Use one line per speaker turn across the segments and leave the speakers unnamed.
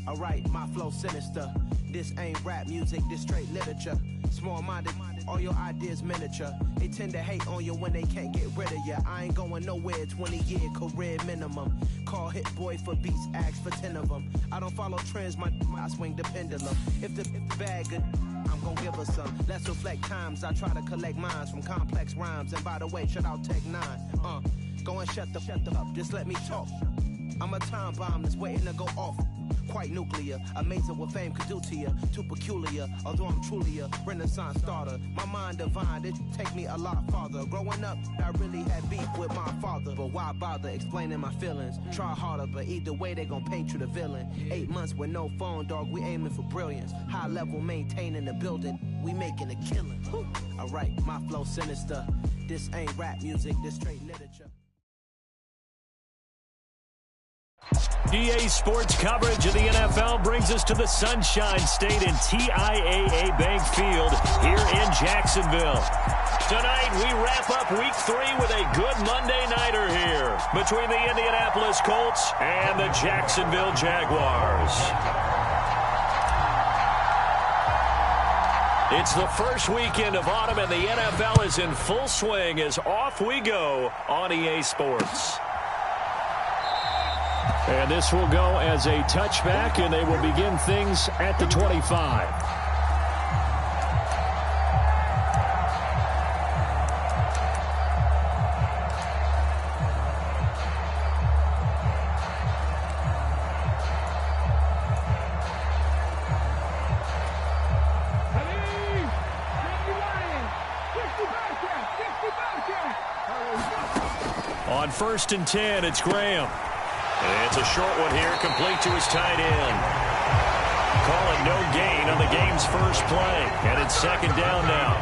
Alright, my flow sinister. This ain't rap music, this straight literature. Small-minded, all your ideas miniature. They tend to hate on you when they can't get rid of you. I ain't going nowhere, 20-year career minimum. Call Hit Boy for beats, ask for 10 of them. I don't follow trends, I swing the pendulum. If the bag good, I'm gon' give her some. Let's reflect times, I try to collect minds from complex rhymes. And by the way, shout out Tech 9. Go and shut the up, just let me talk. I'm a time bomb that's waiting to go off. Quite nuclear, amazing what fame could do to you. Too peculiar, although I'm truly a renaissance starter. My mind divine, it take me a lot farther. Growing up, I really had beef with my father. But why bother explaining my feelings? Try harder, but either way they gon' paint you the villain. 8 months with no phone, dog, we aiming for brilliance. High level maintaining the building, we making a killing. Alright, my flow sinister. This ain't rap music, this straight literature.
EA Sports coverage of the NFL brings us to the Sunshine State in TIAA Bank Field here in Jacksonville. Tonight, we wrap up Week 3 with a good Monday nighter here between the Indianapolis Colts and the Jacksonville Jaguars. It's the first weekend of autumn, and the NFL is in full swing as off we go on EA Sports. And this will go as a touchback, and they will begin things at the 25. On 1st and 10, it's Graham. It's a short one here, complete to his tight end. Calling no gain on the game's first play, and it's 2nd down now.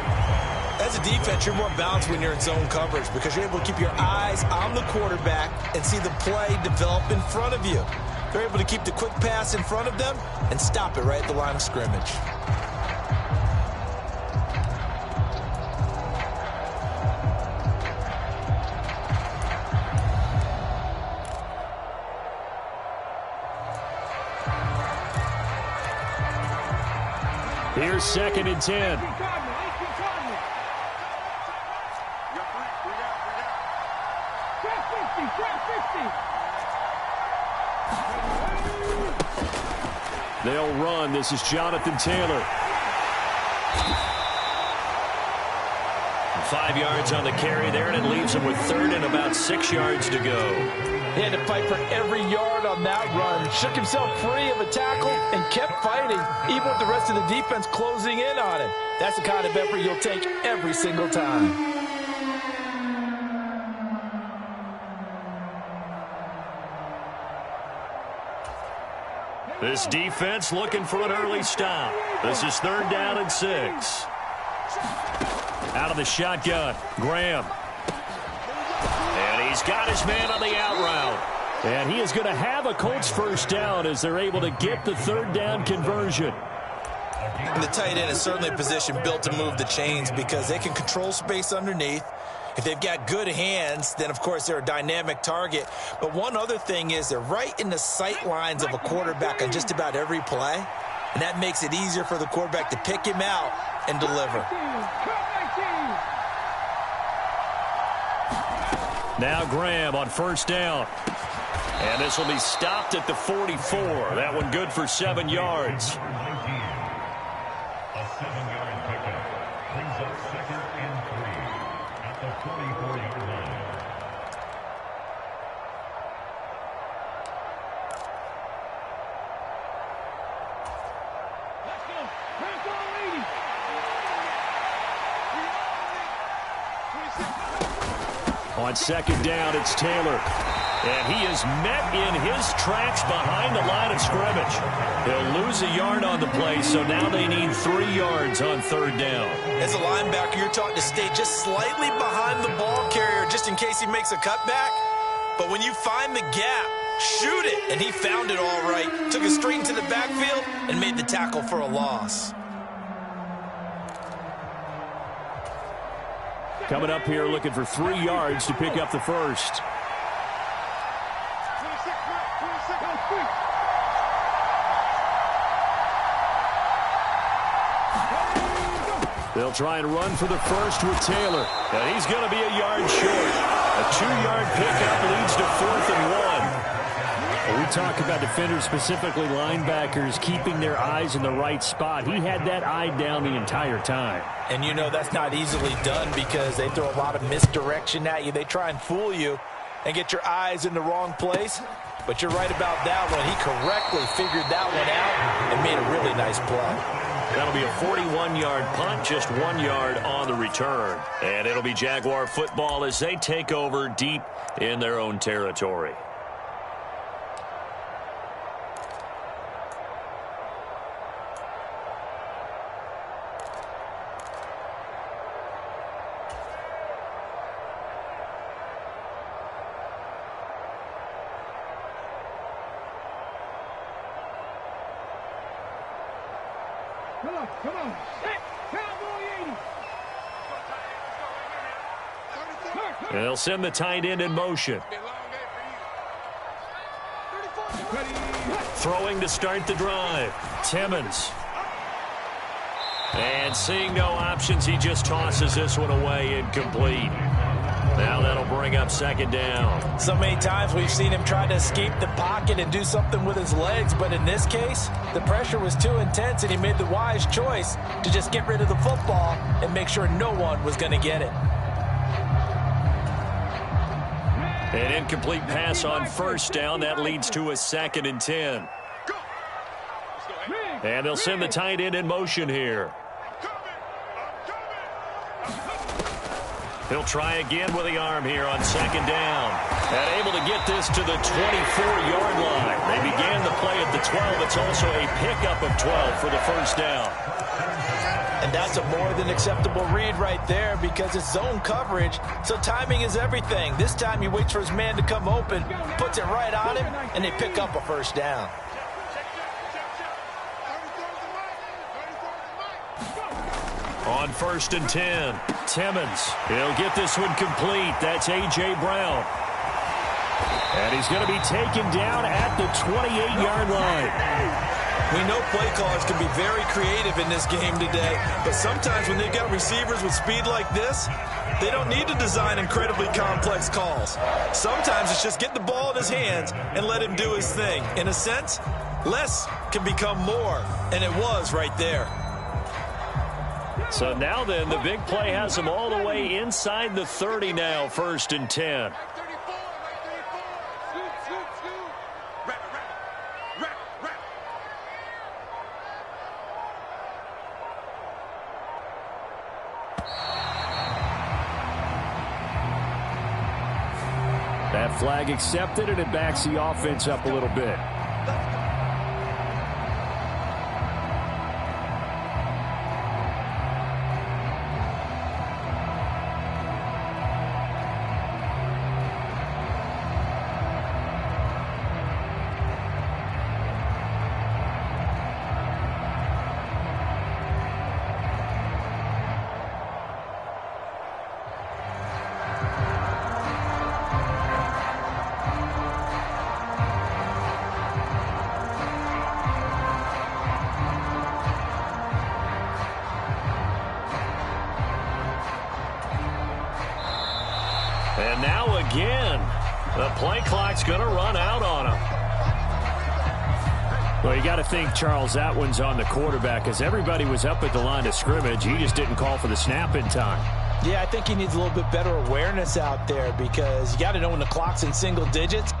As a defense, you're more balanced when you're in zone coverage because you're able to keep your eyes on the quarterback and see the play develop in front of you. They're able to keep the quick pass in front of them and stop it right at the line of scrimmage.
Here's 2nd and 10. They'll run. This is Jonathan Taylor. 5 yards on the carry there, and it leaves him with 3rd and about 6 yards to go.
He had to fight for every yard on that run. Shook himself free of a tackle and kept fighting, even with the rest of the defense closing in on him. That's the kind of effort you'll take every single time.
This defense looking for an early stop. This is 3rd down and 6. Out of the shotgun, Graham. And he's got his man on the out route. And he is going to have a Colts first down as they're able to get the 3rd down conversion.
And the tight end is certainly a position built to move the chains because they can control space underneath. If they've got good hands, then, of course, they're a dynamic target. But one other thing is they're right in the sight lines of a quarterback on just about every play. And that makes it easier for the quarterback to pick him out and deliver.
Now Graham on 1st down. And this will be stopped at the 44. That one good for 7 yards.
A 7-yard pickup brings up 2nd and 3 at the 44-yard line.
Let's go. Here's the lady.
On 2nd down, it's Taylor. And he is met in his tracks behind the line of scrimmage. He'll lose a yard on the play, so now they need 3 yards on 3rd down.
As a linebacker, you're taught to stay just slightly behind the ball carrier just in case he makes a cutback. But when you find the gap, shoot it. And he found it all right. Took it straight into the backfield and made the tackle for a loss.
Coming up here looking for 3 yards to pick up the first. They'll try and run for the first with Taylor. And he's going to be a yard short. A 2-yard pickup leads to 4th and 1. Well, we talk about defenders, specifically linebackers, keeping their eyes in the right spot. He had that eye down the entire time.
And you know that's not easily done because they throw a lot of misdirection at you. They try and fool you and get your eyes in the wrong place. But you're right about that one. He correctly figured that one out and made a really nice play.
That'll be a 41-yard punt, just 1 yard on the return. And it'll be Jaguar football as they take over deep in their own territory.
Come on. Hey, Cowboy 80.
They'll send the tight end in motion. Throwing to start the drive. Timmons. And seeing no options, he just tosses this one away incomplete. Now that'll bring up 2nd down.
So many times we've seen him try to escape the pocket and do something with his legs, but in this case, the pressure was too intense and he made the wise choice to just get rid of the football and make sure no one was going to get it.
An incomplete pass on 1st down. That leads to a 2nd and 10. And they'll send the tight end in motion here. He'll try again with the arm here on 2nd down. And able to get this to the 24-yard line. They began the play at the 12. It's also a pickup of 12 for the 1st down.
And that's a more than acceptable read right there because it's zone coverage, so timing is everything. This time he waits for his man to come open, puts it right on him, and they pick up a 1st down.
On 1st and 10, Timmons. He'll get this one complete. That's A.J. Brown. And he's going to be taken down at the 28-yard line.
We know play callers can be very creative in this game today, but sometimes when they've got receivers with speed like this, they don't need to design incredibly complex calls. Sometimes it's just get the ball in his hands and let him do his thing. In a sense, less can become more, and it was right there.
So now then, the big play has him all the way inside the 30 now, 1st and 10. That flag accepted, and it backs the offense up a little bit. And now again, the play clock's going to run out on him. Well, you got to think, Charles, that one's on the quarterback because everybody was up at the line of scrimmage. He just didn't call for the snap in time.
Yeah, I think he needs a little bit better awareness out there because you got to know when the clock's in single digits.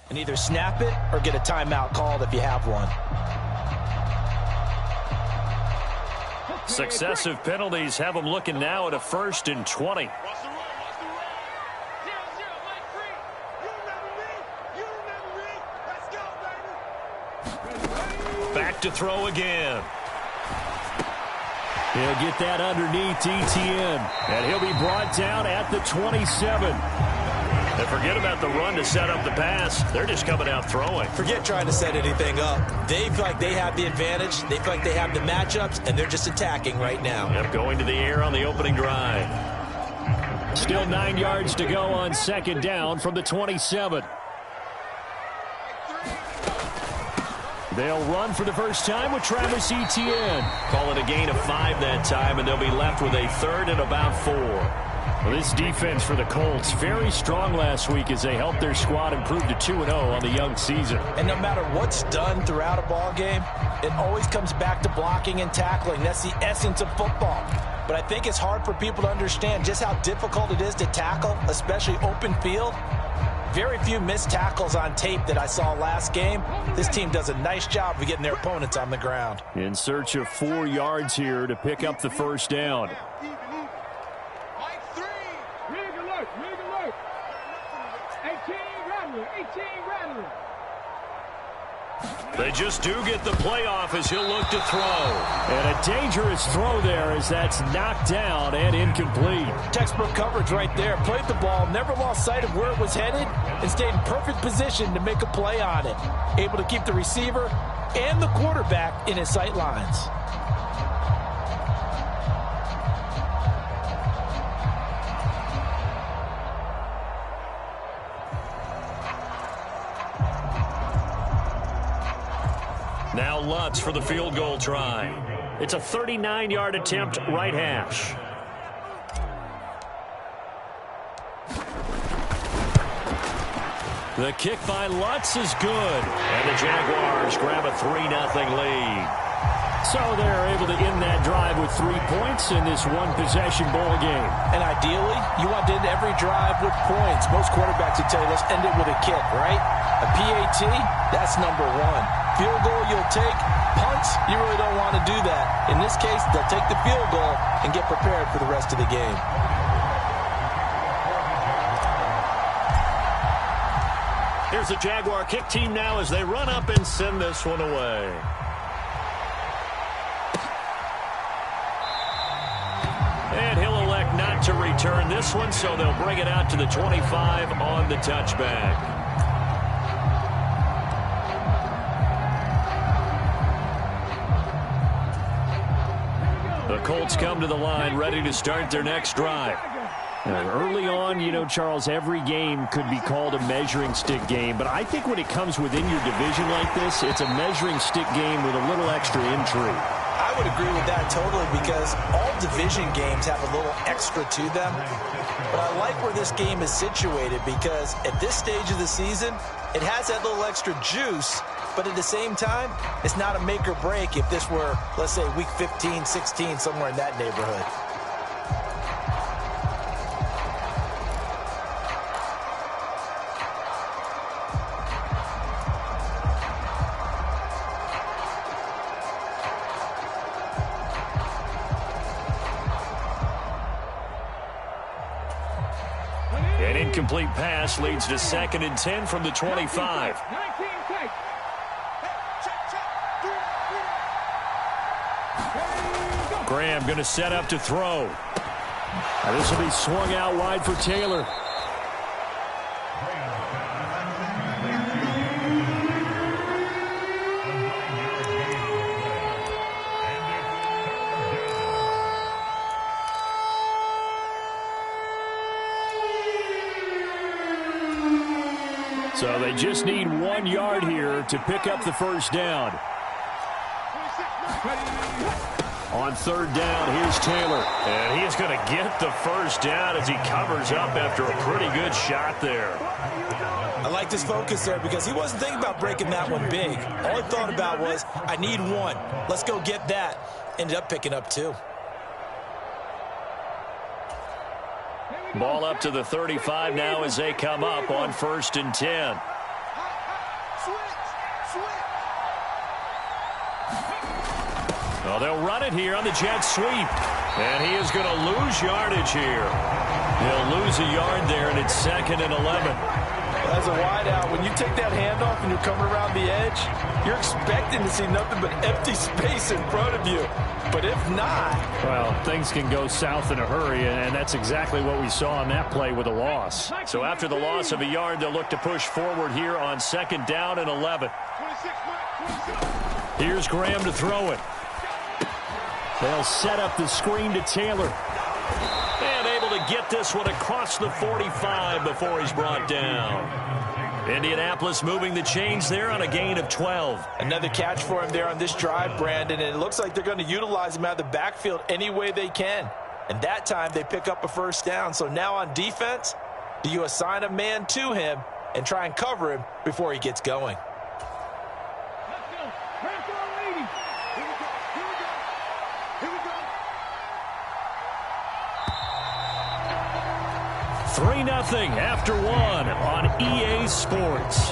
And either snap it or get a timeout called if you have one.
Successive penalties have them looking now at a 1st and 20. Back to throw again. He'll get that underneath Etienne, and he'll be brought down at the 27. And forget about the run to set up the pass. They're just coming out throwing.
Forget trying to set anything up. They feel like they have the advantage. They feel like they have the matchups, and they're just attacking right now.
Yep, going to the air on the opening drive. Still 9 yards to go on second down from the 27. They'll run for the first time with Travis Etienne. Call it a gain of 5 that time, and they'll be left with a third and about 4. Well, this defense for the Colts, very strong last week as they helped their squad improve to 2-0 on the young season.
And no matter what's done throughout a ball game, it always comes back to blocking and tackling. That's the essence of football. But I think it's hard for people to understand just how difficult it is to tackle, especially open field. Very few missed tackles on tape that I saw last game. This team does a nice job of getting their opponents on the ground.
In search of 4 yards here to pick up the first down. They just do get the playoff as he'll look to throw. And a dangerous throw there as that's knocked down and incomplete.
Textbook coverage right there. Played the ball, never lost sight of where it was headed, and stayed in perfect position to make a play on it. Able to keep the receiver and the quarterback in his sight lines.
Now Lutz for the field goal try. It's a 39-yard attempt, right hash. The kick by Lutz is good. And the Jaguars grab a 3-0 lead. So they're able to end that drive with 3 points in this one-possession ball game.
And ideally, you want to end every drive with points. Most quarterbacks would tell you, let's end it with a kick, right? A PAT, that's number 1. Field goal you'll take. Punts, you really don't want to do that. In this case, they'll take the field goal and get prepared for the rest of the game.
Here's the Jaguar kick team now as they run up and send this one away. And he'll elect not to return this one, so they'll bring it out to the 25 on the touchback. The Colts come to the line ready to start their next drive. Early on, you know, Charles, every game could be called a measuring stick game, but I think when it comes within your division like this, it's a measuring stick game with a little extra intrigue.
I would agree with that totally because all division games have a little extra to them. But I like where this game is situated because at this stage of the season, it has that little extra juice, but at the same time, it's not a make or break if this were, let's say, week 15, 16, somewhere in that neighborhood.
An incomplete pass leads to 2nd and 10 from the 25. Graham going to set up to throw. Now this will be swung out wide for Taylor. So they just need 1 yard here to pick up the first down. On 3rd down, here's Taylor. And he is going to get the first down as he covers up after a pretty good shot there.
I like his focus there because he wasn't thinking about breaking that one big. All he thought about was, I need 1. Let's go get that. Ended up picking up 2.
Ball up to the 35 now as they come up on 1st and 10. Well, they'll run it here on the jet sweep. And he is going to lose yardage here. He'll lose a yard there, and it's 2nd and 11.
Well, as a wideout, when you take that handoff and you're coming around the edge, you're expecting to see nothing but empty space in front of you. But if not...
Well, things can go south in a hurry, and that's exactly what we saw on that play with a loss. So after the loss of a yard, they'll look to push forward here on 2nd down and 11. Here's Graham to throw it. They'll set up the screen to Taylor. And able to get this one across the 45 before he's brought down. Indianapolis moving the chains there on a gain of 12.
Another catch for him there on this drive, Brandon, and it looks like they're going to utilize him out of the backfield any way they can. And that time they pick up a 1st down. So now on defense, do you assign a man to him and try and cover him before he gets going?
Let's go. Press on 80. Here we go.
3-0 after 1 on EA Sports.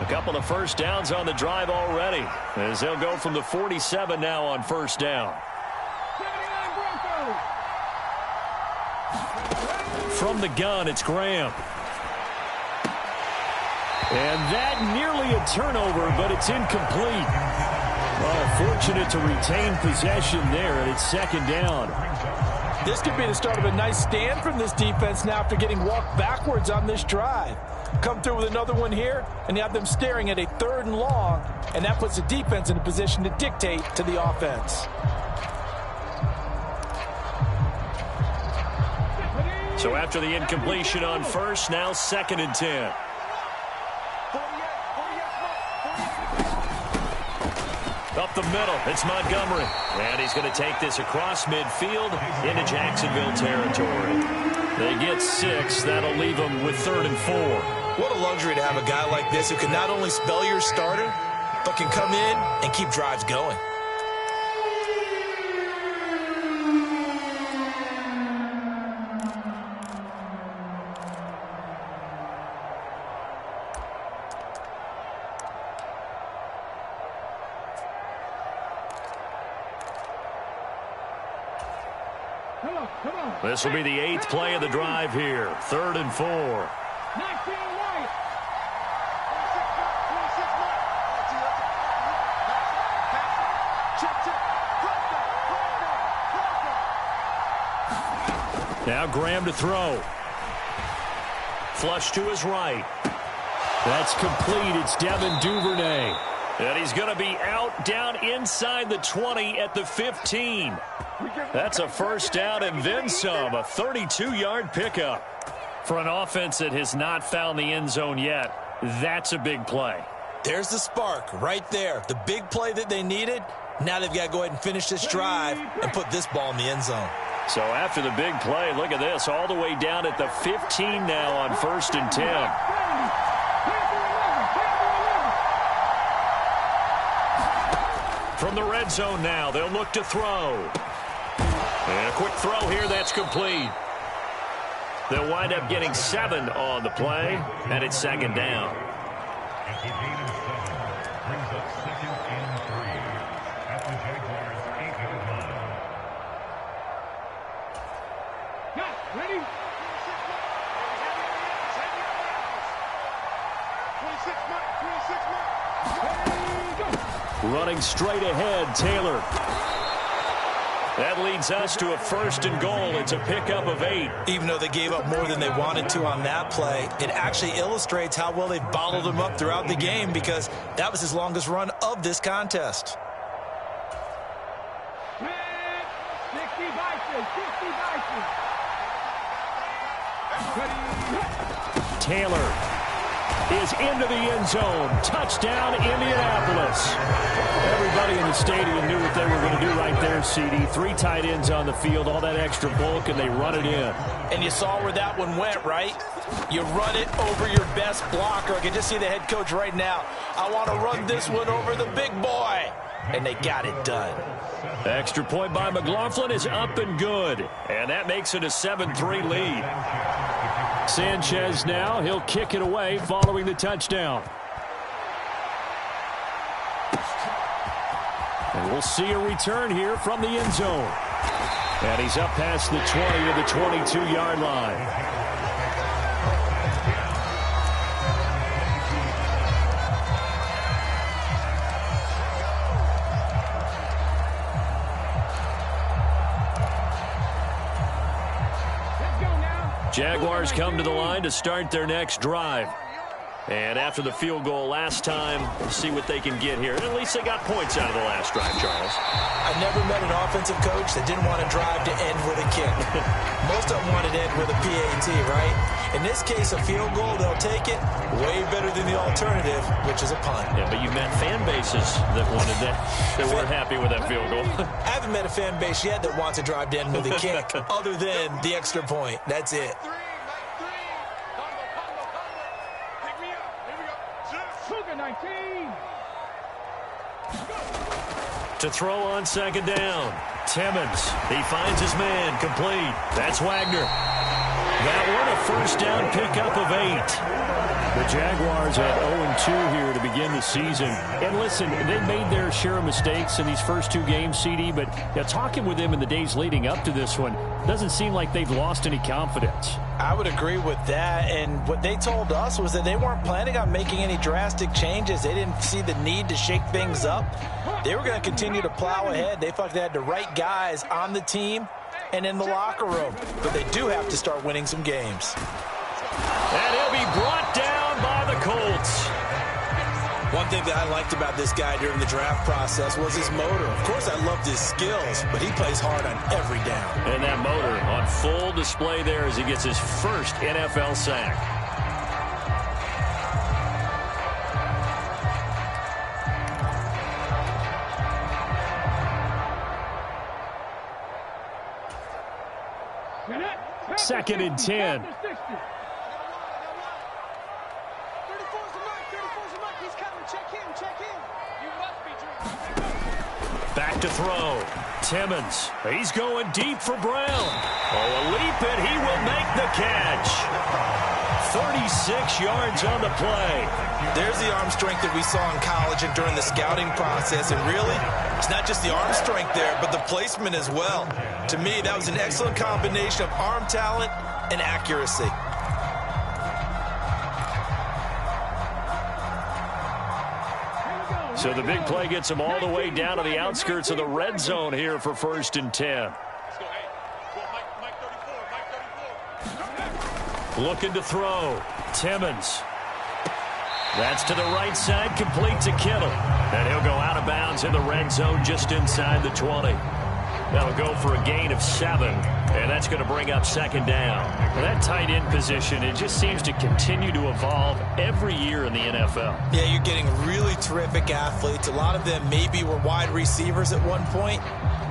Couple of 1st downs on the drive already, as they'll go from the 47 now on 1st down. From the gun, it's Graham. And that nearly a turnover, but it's incomplete. Well, fortunate to retain possession there, and it's 2nd down.
This could be the start of a nice stand from this defense now after getting walked backwards on this drive. Come through with another one here, and you have them staring at a 3rd and long, and that puts the defense in a position to dictate to the offense.
So after the incompletion on 1st, now 2nd and 10. Up the middle, it's Montgomery. And he's going to take this across midfield into Jacksonville territory. They get 6. That'll leave them with 3rd and 4.
What a luxury to have a guy like this who can not only spell your starter, but can come in and keep drives going.
This will be the 8th play of the drive here. 3rd and 4.
19 right.
Now Graham to throw. Flush to his right. That's complete. It's Devin Duvernay. And he's going to be out down inside the 20 at the 15. That's a 1st down and then some. A 32-yard pickup. For an offense that has not found the end zone yet, that's a big play.
There's the spark right there. The big play that they needed. Now they've got to go ahead and finish this drive and put this ball in the end zone.
So after the big play, look at this. All the way down at the 15 now on 1st and 10. From the red zone now, they'll look to throw. And a quick throw here, that's complete. They'll wind up getting 7 on the play, and it's 2nd down.
It's a gain of 7. Brings up 2nd and 3 at the Jaguars' 8-yard line.
Got ready? 26
Running straight ahead, Taylor. That leads us to a 1st and goal. It's a pickup of 8.
Even though they gave up more than they wanted to on that play, it actually illustrates how well they've bottled them up throughout the game, because that was his longest run of this contest.
60 Vikings, 60 Vikings.
Taylor is into the end zone. Touchdown, Indianapolis. Everybody in the stadium knew what they were going to do right there, CD. 3 tight ends on the field, all that extra bulk, and they run it in.
And you saw where that one went, right? You run it over your best blocker. I can just see the head coach right now. I want to run this one over the big boy. And they got it done.
Extra point by McLaughlin is up and good. And that makes it a 7-3 lead. Sanchez now, he'll kick it away following the touchdown. And we'll see a return here from the end zone. And he's up past the 20 to the 22-yard line. Jaguars come to the line to start their next drive. And after the field goal last time, we'll see what they can get here. And at least they got points out of the last drive, Charles.
I never met an offensive coach that didn't want to drive to end with a kick. Most of them wanted to end with a PAT, right? In this case, a field goal, they'll take it. Way better than the alternative, which is a punt.
Yeah, but you met fan bases that wanted that, that weren't happy with that field goal.
I haven't met a fan base yet that wants to drive to end with a kick, other than the extra point. That's it.
To throw on second down. Timmons. He finds his man. Complete. That's Wagner. That one, a first down pickup of 8. The Jaguars at 0-2 here to begin the season. And listen, they made their share of mistakes in these first 2 games, CD, but talking with them in the days leading up to this one, doesn't seem like they've lost any confidence.
I would agree with that, and what they told us was that they weren't planning on making any drastic changes. They didn't see the need to shake things up. They were going to continue to plow ahead. They felt they had the right guys on the team and in the locker room, but they do have to start winning some games.
And he'll be brought down by the Colts.
One thing that I liked about this guy during the draft process was his motor. Of course, I loved his skills, but he plays hard on every down.
And that motor on full display there as he gets his first NFL sack. Second and 10. Back to throw. Timmons. He's going deep for Brown. Oh, a leap, and he will make the catch. 36 yards on the play.
There's the arm strength that we saw in college and during the scouting process. And really, it's not just the arm strength there, but the placement as well. To me, that was an excellent combination of arm talent and accuracy.
So the big play gets him all the way down to the outskirts of the red zone here for 1st and 10. Looking to throw. Timmons. That's to the right side, complete to Kittle. And he'll go out of bounds in the red zone just inside the 20. That'll go for a gain of 7, and that's going to bring up second down. That tight end position, it just seems to continue to evolve every year in the NFL.
Yeah, you're getting really terrific athletes. A lot of them maybe were wide receivers at one point.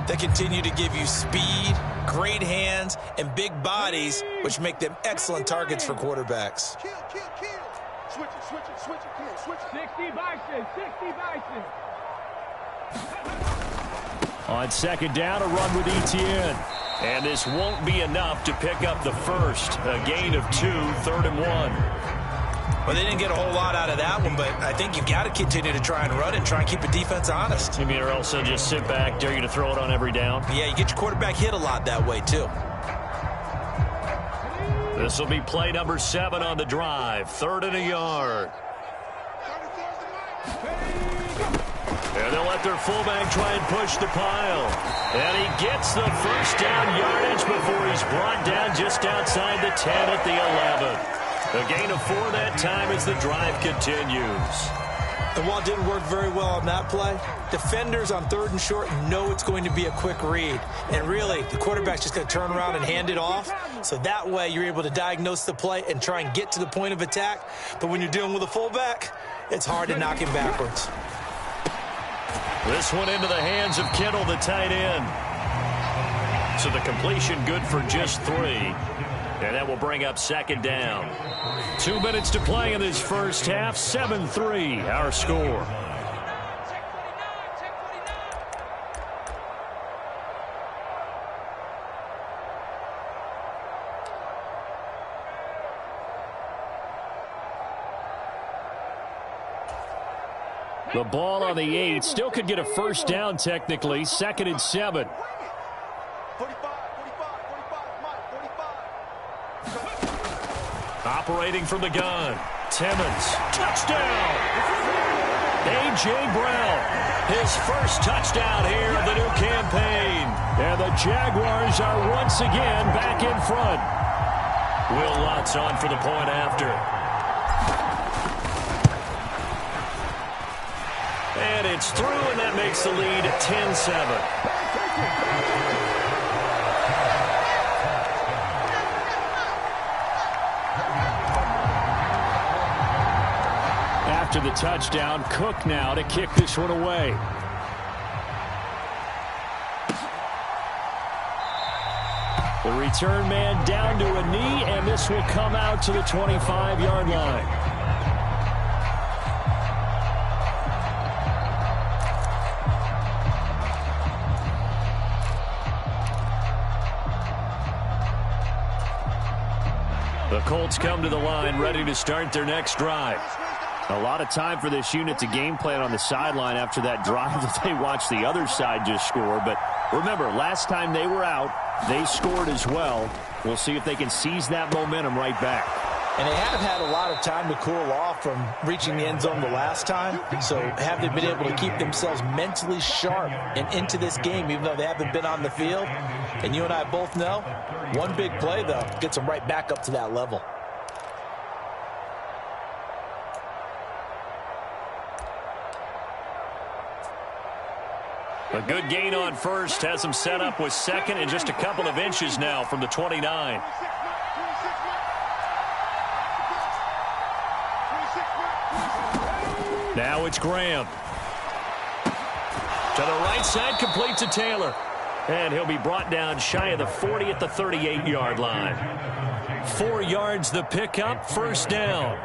They continue to give you speed, great hands, and big bodies, which make them excellent targets for quarterbacks.
Kill. Switch it. Come on, switch it. 60 Bison.
On second down, a run with Etienne. And this won't be enough to pick up the first. A gain of 2, 3rd and 1.
Well, they didn't get a whole lot out of that one, but I think you've got to continue to try and run and try and keep the defense honest.
You mean, or else they'll just sit back, dare you to throw it on every down?
Yeah, you get your quarterback hit a lot that way, too.
This will be play number 7 on the drive. 3rd and a yard. And they'll let their fullback try and push the pile. And he gets the first down yardage before he's brought down just outside the 10 at the 11. A gain of 4 that time as the drive continues.
And while it didn't work very well on that play, defenders on 3rd and short know it's going to be a quick read. And really, the quarterback's just going to turn around and hand it off. So that way, you're able to diagnose the play and try and get to the point of attack. But when you're dealing with a fullback, it's hard to knock him backwards.
This one into the hands of Kittle, the tight end. So the completion good for just 3. And that will bring up 2nd down. 2 minutes to play in this first half. 7-3, our score. The ball on the 8. Still could get a first down technically. 2nd and 7. Operating from the gun. Timmons. Touchdown! A.J. Brown. His first touchdown here of the new campaign. And the Jaguars are once again back in front. Will Lutz on for the point after. And it's through, and that makes the lead 10-7. After the touchdown, Cook now to kick this one away. The return man down to a knee, and this will come out to the 25-yard line. The Colts come to the line, ready to start their next drive. A lot of time for this unit to game plan on the sideline after that drive that they watched the other side just score. But remember, last time they were out, they scored as well. We'll see if they can seize that momentum right back.
And they have had a lot of time to cool off from reaching the end zone the last time. So have they been able to keep themselves mentally sharp and into this game, even though they haven't been on the field? And you and I both know, one big play, though, gets them right back up to that level.
A good gain on first has them set up with 2nd and just a couple of inches now from the 29. Now it's Graham. To the right side, complete to Taylor. And he'll be brought down shy of the 40 at the 38-yard line. 4 yards the pickup, first down.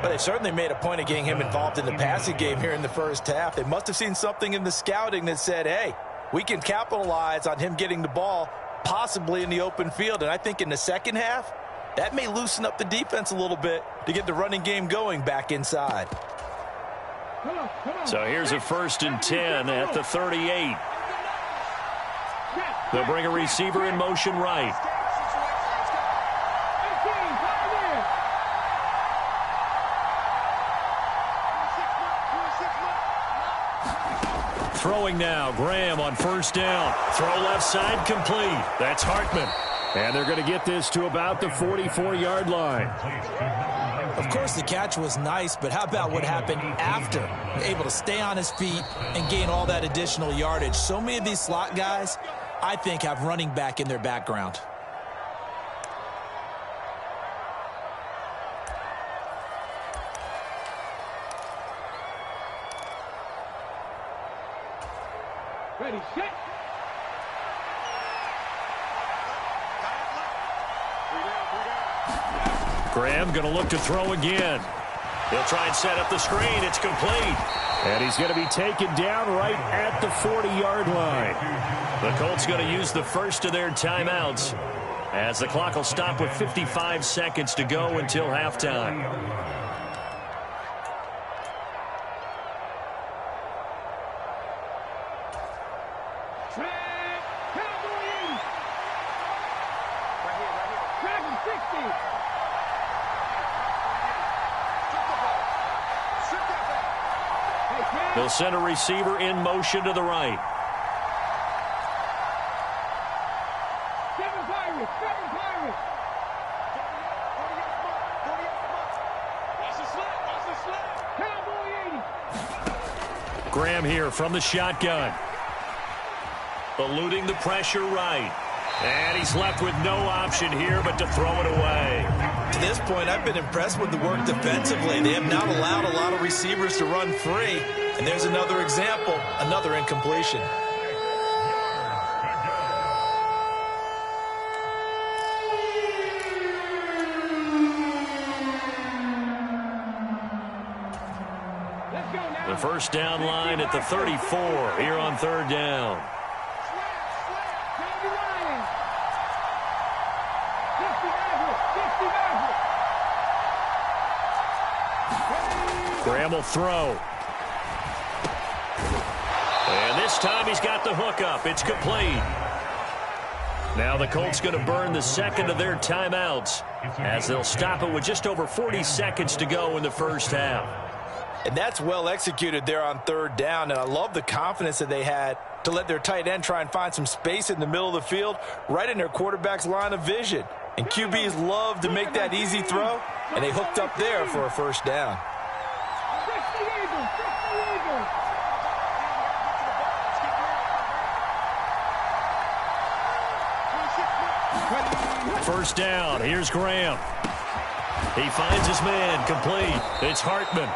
But they certainly made a point of getting him involved in the passing game here in the first half. They must have seen something in the scouting that said, hey, we can capitalize on him getting the ball possibly in the open field. And I think in the second half, that may loosen up the defense a little bit to get the running game going back inside.
So here's a 1st and 10 at the 38. They'll bring a receiver in motion right. Throwing now, Graham on first down. Throw left side, complete. That's Hartman. And they're going to get this to about the 44-yard line.
Of course, the catch was nice, but how about what happened after? Able to stay on his feet and gain all that additional yardage. So many of these slot guys, I think, have running back in their background.
Ready, set.
Graham going to look to throw again. He'll try and set up the screen. It's complete. And he's going to be taken down right at the 40-yard line. The Colts going to use the first of their timeouts as the clock will stop with 55 seconds to go until halftime. They'll send a receiver in motion to the right.
Seven Pirates. Watch the slip. Cowboy 80.
Graham here from the shotgun. Eluding the pressure right. And he's left with no option here but to throw it away.
To this point, I've been impressed with the work defensively. They have not allowed a lot of receivers to run free. And there's another example, another incompletion.
The first down line at the 34 here on third down. Graham will throw. And this time he's got the hook up. It's complete. Now the Colts going to burn the second of their timeouts as they'll stop it with just over 40 seconds to go in the first half.
And that's well executed there on third down. And I love the confidence that they had to let their tight end try and find some space in the middle of the field, right in their quarterback's line of vision. And QBs love to make that easy throw, and they hooked up there for a first down.
First down. Here's Graham. He finds his man. Complete. It's Hartman.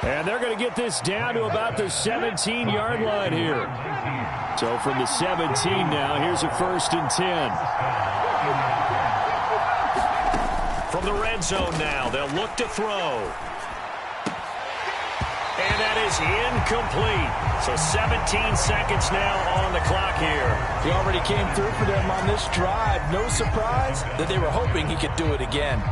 And they're going to get this down to about the 17-yard line here. So from the 17 now, here's a 1st and 10. From the red zone now, they'll look to throw. And that is incomplete. So 17 seconds now on the clock here.
He already came through for them on this drive. No surprise that they were hoping he could do it again.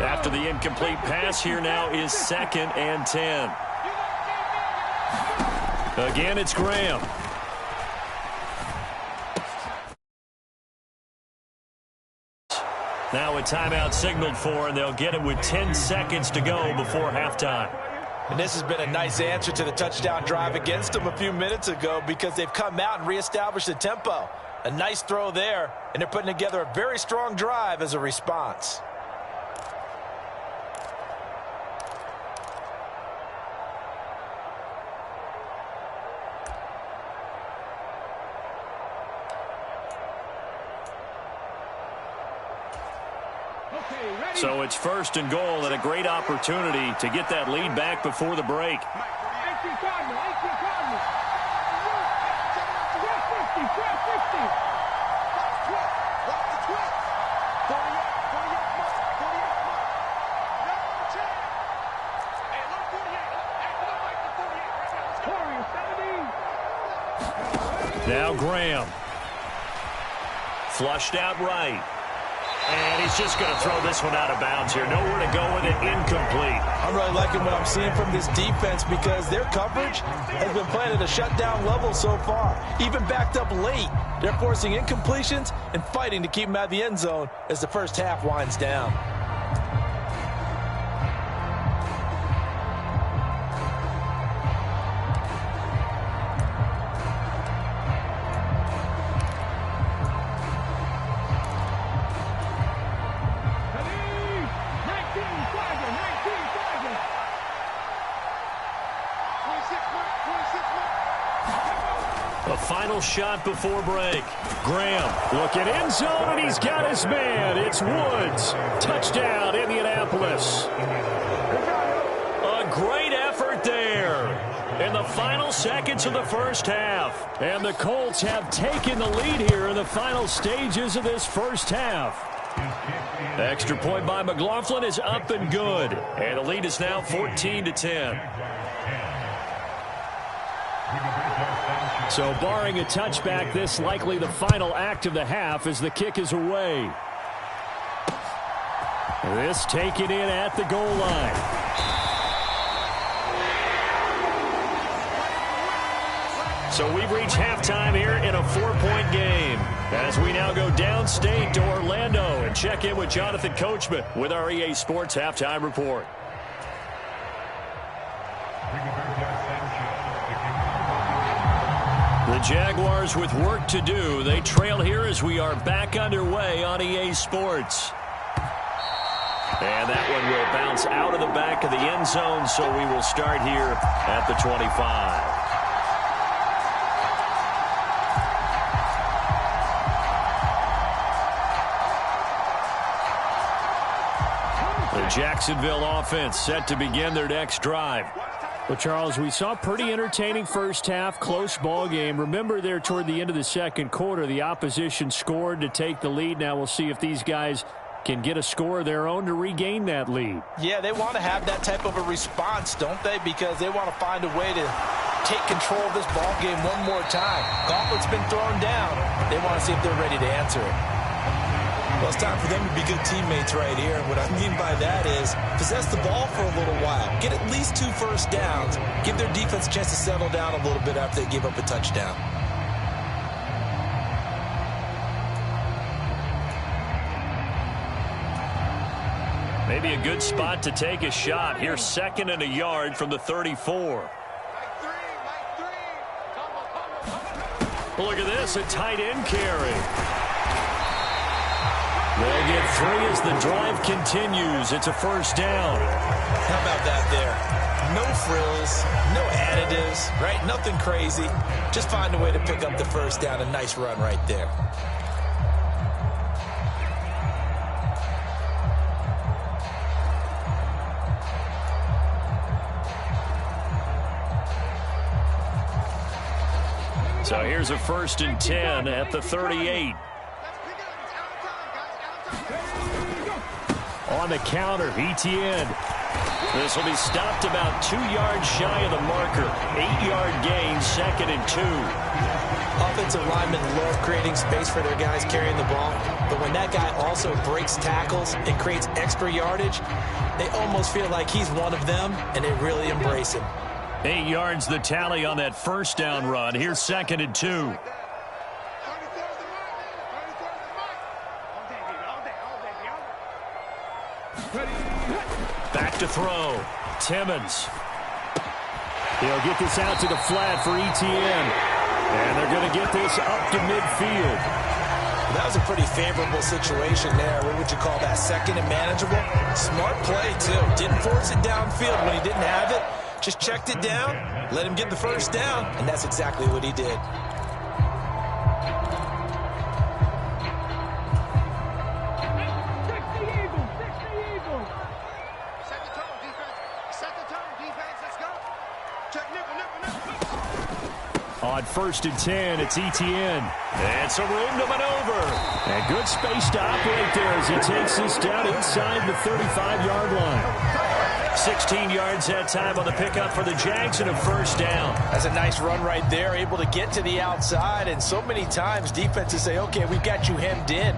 After the incomplete pass, here now is 2nd and 10. Again, it's Graham. Now a timeout signaled for, and they'll get it with 10 seconds to go before halftime.
And this has been a nice answer to the touchdown drive against them a few minutes ago because they've come out and reestablished the tempo. A nice throw there, and they're putting together a very strong drive as a response.
So it's 1st and goal and a great opportunity to get that lead back before the break. Now Graham. Flushed out right. And he's just going to throw this one out of bounds here. Nowhere to go with it. Incomplete.
I'm really liking what I'm seeing from this defense because their coverage has been playing at a shutdown level so far. Even backed up late, they're forcing incompletions and fighting to keep them out of the end zone as the first half winds down.
Final shot before break. Graham looking end zone, and he's got his man. It's Woods. Touchdown, Indianapolis. A great effort there in the final seconds of the first half. And the Colts have taken the lead here in the final stages of this first half. Extra point by McLaughlin is up and good. And the lead is now 14-10. So barring a touchback, this likely the final act of the half as the kick is away. This taken in at the goal line. So we've reached halftime here in a 4-point game as we now go downstate to Orlando and check in with Jonathan Coachman with our EA Sports Halftime Report. The Jaguars with work to do. They trail here as we are back underway on EA Sports. And that one will bounce out of the back of the end zone, so we will start here at the 25. The Jacksonville offense set to begin their next drive. Well, Charles, we saw a pretty entertaining first half, close ball game. Remember there toward the end of the second quarter, the opposition scored to take the lead. Now we'll see if these guys can get a score of their own to regain that lead.
Yeah, they want to have that type of a response, don't they? Because they want to find a way to take control of this ball game one more time. Gauntlet's been thrown down. They want to see if they're ready to answer it.
Well, it's time for them to be good teammates right here. And what I mean by that is possess the ball for a little while. Get at least 2 first downs. Give their defense a chance to settle down a little bit after they give up a touchdown.
Maybe a good spot to take a shot. Here's 2nd and a yard from the 34. Look at this, a tight end carry. They'll get 3 as the drive continues. It's a first down.
How about that there? No frills, no additives, right? Nothing crazy. Just find a way to pick up the first down. A nice run right there.
So here's a 1st and 10 at the 38. On the counter, ETN. This will be stopped about 2 yards shy of the marker. 8-yard gain, 2nd and 2.
Offensive linemen love creating space for their guys carrying the ball. But when that guy also breaks tackles and creates extra yardage, they almost feel like he's one of them, and they really embrace him.
8 yards the tally on that first down run. Here's 2nd and 2. Back to throw. Timmons. He'll get this out to the flat for ETN. And they're going to get this up to midfield.
That was a pretty favorable situation there. What would you call that? 2nd and manageable? Smart play, too. Didn't force it downfield when he didn't have it. Just checked it down, let him get the first down, and that's exactly what he did.
On 1st and 10, it's ETN. And some room to maneuver. And good space to operate there as he takes this down inside the 35-yard line. 16 yards that time on the pickup for the Jags and a first down.
That's a nice run right there, able to get to the outside. And so many times defenses say, okay, we've got you hemmed in.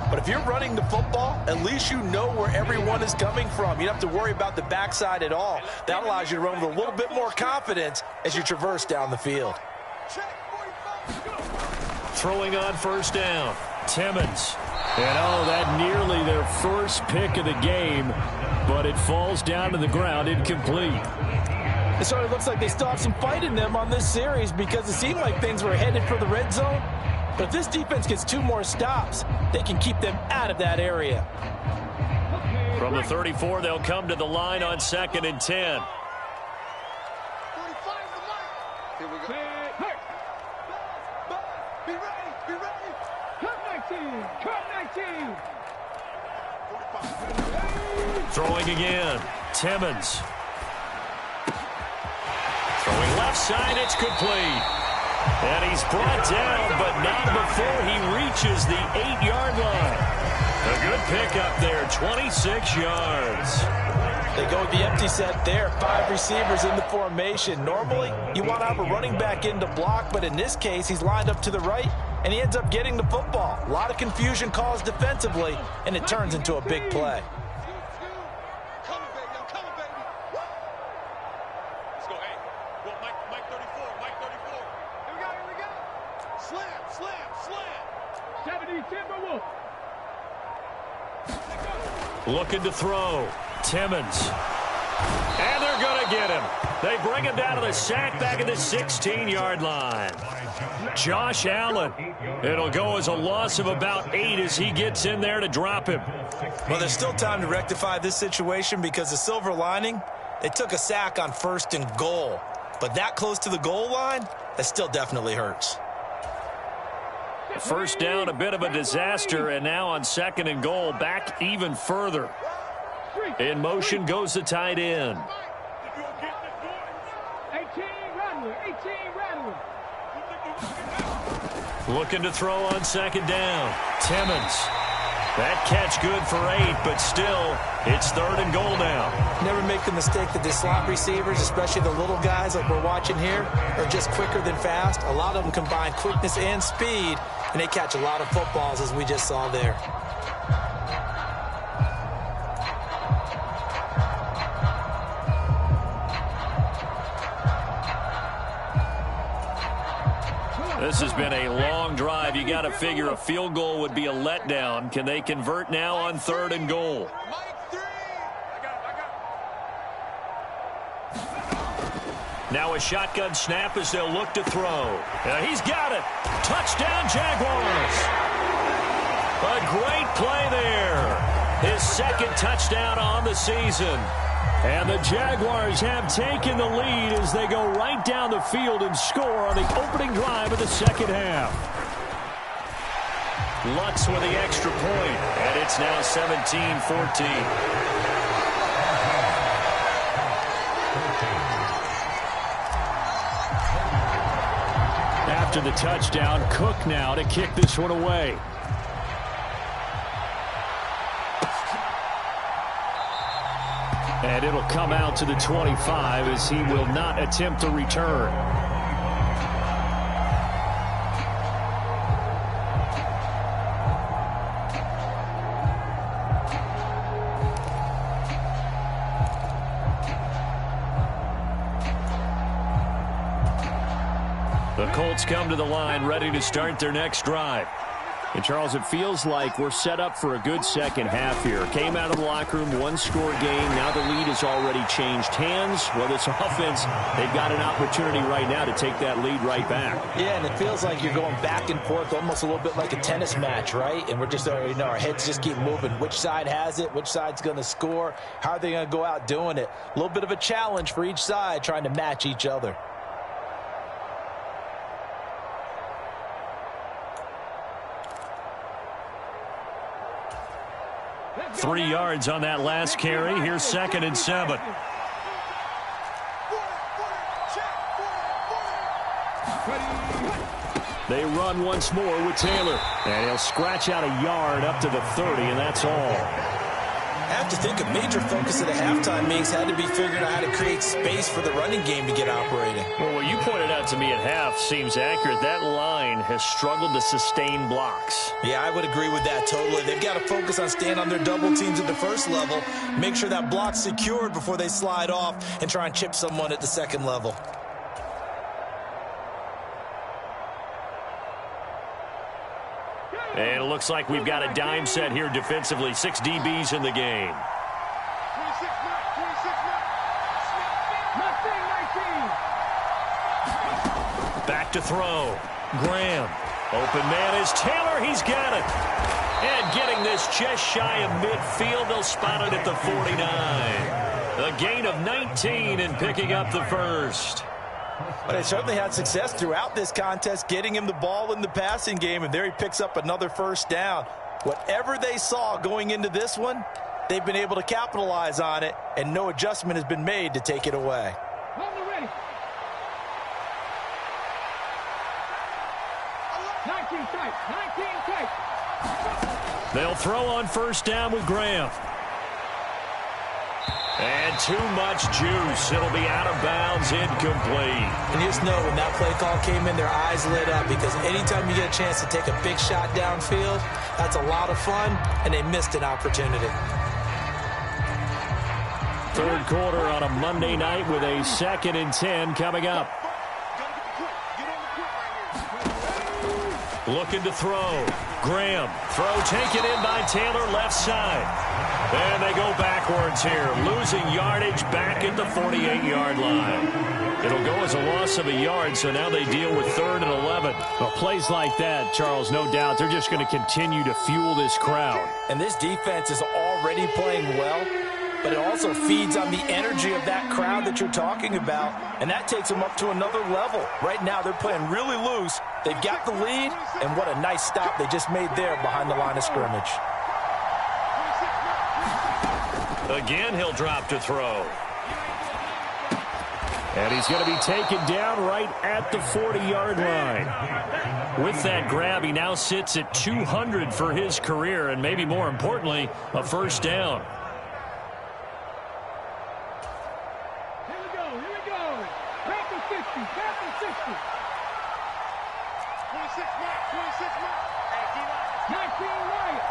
But if you're running the football, at least you know where everyone is coming from. You don't have to worry about the backside at all. That allows you to run with a little bit more confidence as you traverse down the field.
Throwing on first down, Timmons. And oh, that nearly their first pick of the game, but it falls down to the ground incomplete.
It sort of looks like they still have some fight in them on this series because it seemed like things were headed for the red zone. But if this defense gets 2 more stops, they can keep them out of that area.
From the 34, they'll come to the line on 2nd and 10.
Here we go. Be ready. Cut 19.
Throwing again, Timmons. Throwing left side, it's complete. And he's brought down, but not before he reaches the 8-yard line. A good pickup there, 26 yards.
They go with the empty set there. 5 receivers in the formation. Normally, you want to have a running back in to block, but in this case, he's lined up to the right, and he ends up getting the football. A lot of confusion caused defensively, and it turns into a big play.
Looking to throw. Timmons. And they're going to get him. They bring him down to the sack back at the 16-yard line. Josh Allen. It'll go as a loss of about 8 as he gets in there to drop him.
Well, there's still time to rectify this situation because the silver lining, they took a sack on 1st and goal. But that close to the goal line, that still definitely hurts.
First down, a bit of a disaster, and now on 2nd and goal, back even further. In motion goes the tight end.
18 Rattler.
Looking to throw on 2nd down. Timmons. That catch good for 8, but still, it's 3rd and goal now.
Never make the mistake that the slot receivers, especially the little guys like we're watching here, are just quicker than fast. A lot of them combine quickness and speed, and they catch a lot of footballs, as we just saw there.
This has been a long drive. You got to figure a field goal would be a letdown. Can they convert now on 3rd and goal? Now a shotgun snap as they'll look to throw. He's got it. Touchdown, Jaguars. A great play there. His 2nd touchdown on the season. And the Jaguars have taken the lead as they go right down the field and score on the opening drive of the 2nd half. Lutz with the extra point, and it's now 17-14. After the touchdown, Cook now to kick this one away. And it'll come out to the 25 as he will not attempt a return. The Colts come to the line ready to start their next drive. And, Charles, it feels like we're set up for a good second half here. Came out of the locker room, one-score game. Now the lead has already changed hands. Well, this offense, they've got an opportunity right now to take that lead right back.
Yeah, and it feels like you're going back and forth, almost a little bit like a tennis match, right? And we're just, our heads just keep moving. Which side has it? Which side's going to score? How are they going to go out doing it? A little bit of a challenge for each side, trying to match each other.
Three yards on that last carry. Here's 2nd and 7. They run once more with Taylor. And he'll scratch out a yard up to the 30, and that's all.
I have to think a major focus of the halftime meetings had to be figuring out how to create space for the running game to get operating.
Well, what you pointed out to me at half seems accurate. That line has struggled to sustain blocks.
Yeah, I would agree with that totally. They've got to focus on staying on their double teams at the first level, make sure that block's secured before they slide off and try and chip someone at the second level.
And it looks like we've got a dime set here defensively. 6 DBs in the game. Back to throw. Graham. Open man is Taylor. He's got it. And getting this just shy of midfield. They'll spot it at the 49. A gain of 19 and picking up the first.
But they certainly had success throughout this contest, getting him the ball in the passing game, and there he picks up another first down. Whatever they saw going into this one, they've been able to capitalize on it, and no adjustment has been made to take it away.
They'll throw on first down with Graham. And too much juice. It'll be out of bounds, incomplete.
And you just know when that play call came in, their eyes lit up because anytime you get a chance to take a big shot downfield, that's a lot of fun, and they missed an opportunity.
Third quarter on a Monday night with a 2nd and 10 coming up. Looking to throw. Graham. Throw taken in by Taylor, left side. And they go backwards here, losing yardage back at the 48-yard line. It'll go as a loss of a yard, so now they deal with 3rd and 11.
Well, plays like that, Charles, no doubt, they're just going to continue to fuel this crowd.
And this defense is already playing well, but it also feeds on the energy of that crowd that you're talking about, and that takes them up to another level. Right now, they're playing really loose. They've got the lead, and what a nice stop they just made there behind the line of scrimmage.
Again, he'll drop to throw.
And he's going to be taken down right at the 40-yard line.
With that grab, he now sits at 200 for his career, and maybe more importantly, a first down.
Here we go. Back to 60, back to 60. 26 Max. 19 Wyatt.